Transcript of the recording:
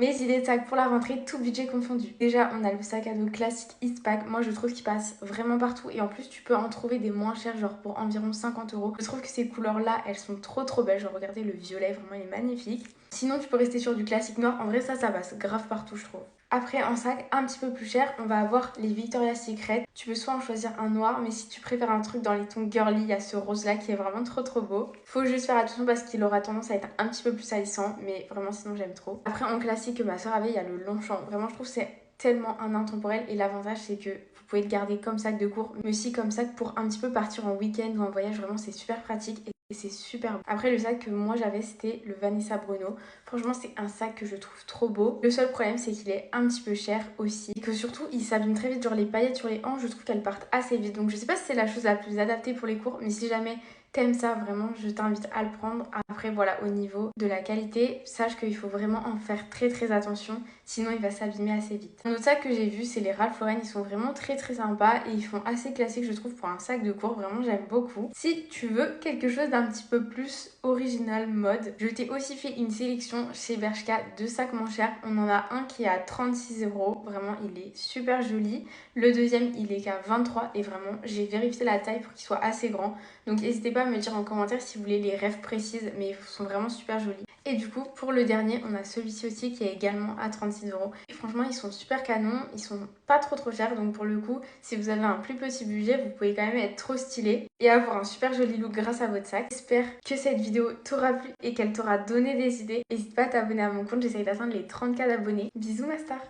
Mes idées de sac pour la rentrée, tout budget confondu. Déjà, on a le sac à dos classique Eastpak. Moi, je trouve qu'il passe vraiment partout. Et en plus, tu peux en trouver des moins chers, genre pour environ 50 €. Je trouve que ces couleurs-là, elles sont trop belles. Genre, regardez le violet, vraiment, il est magnifique. Sinon, tu peux rester sur du classique noir. En vrai, ça passe grave partout, je trouve. Après, en sac un petit peu plus cher, on va avoir les Victoria's Secret. Tu peux soit en choisir un noir, mais si tu préfères un truc dans les tons girly, il y a ce rose-là qui est vraiment trop beau. Faut juste faire attention parce qu'il aura tendance à être un petit peu plus salissant, mais vraiment sinon j'aime trop. Après, en classique que ma soeur avait, il y a le Longchamp. Vraiment, je trouve que c'est tellement un intemporel et l'avantage c'est que vous pouvez le garder comme sac de cours, mais aussi comme sac pour un petit peu partir en week-end ou en voyage. Vraiment, c'est super pratique. Et c'est super beau. Après, le sac que moi j'avais, c'était le Vanessa Bruno. Franchement, c'est un sac que je trouve trop beau. Le seul problème, c'est qu'il est un petit peu cher aussi. Et que surtout, il s'abîme très vite. Genre, les paillettes sur les hanches, je trouve qu'elles partent assez vite. Donc, je sais pas si c'est la chose la plus adaptée pour les cours, mais si jamais t'aimes ça, vraiment, je t'invite à le prendre. Après, voilà, au niveau de la qualité, sache qu'il faut vraiment en faire très attention. Sinon, il va s'abîmer assez vite. Un autre sac que j'ai vu, c'est les Ralph Lauren. Ils sont vraiment très sympas et ils font assez classique, je trouve, pour un sac de cours. Vraiment, j'aime beaucoup. Si tu veux quelque chose d'un petit peu plus original mode, je t'ai aussi fait une sélection chez Bershka de sacs moins chers. On en a un qui est à 36 €. Vraiment, il est super joli. Le deuxième, il est qu'à 23 et vraiment, j'ai vérifié la taille pour qu'il soit assez grand. Donc, n'hésitez pas à me dire en commentaire si vous voulez les rêves précises, mais ils sont vraiment super jolis. Et du coup, pour le dernier, on a celui-ci aussi qui est également à 36 €. Et franchement, ils sont super canons, ils sont pas trop chers. Donc pour le coup, si vous avez un plus petit budget, vous pouvez quand même être trop stylé et avoir un super joli look grâce à votre sac. J'espère que cette vidéo t'aura plu et qu'elle t'aura donné des idées. N'hésite pas à t'abonner à mon compte, j'essaye d'atteindre les 30 000 d'abonnés. Bisous ma star!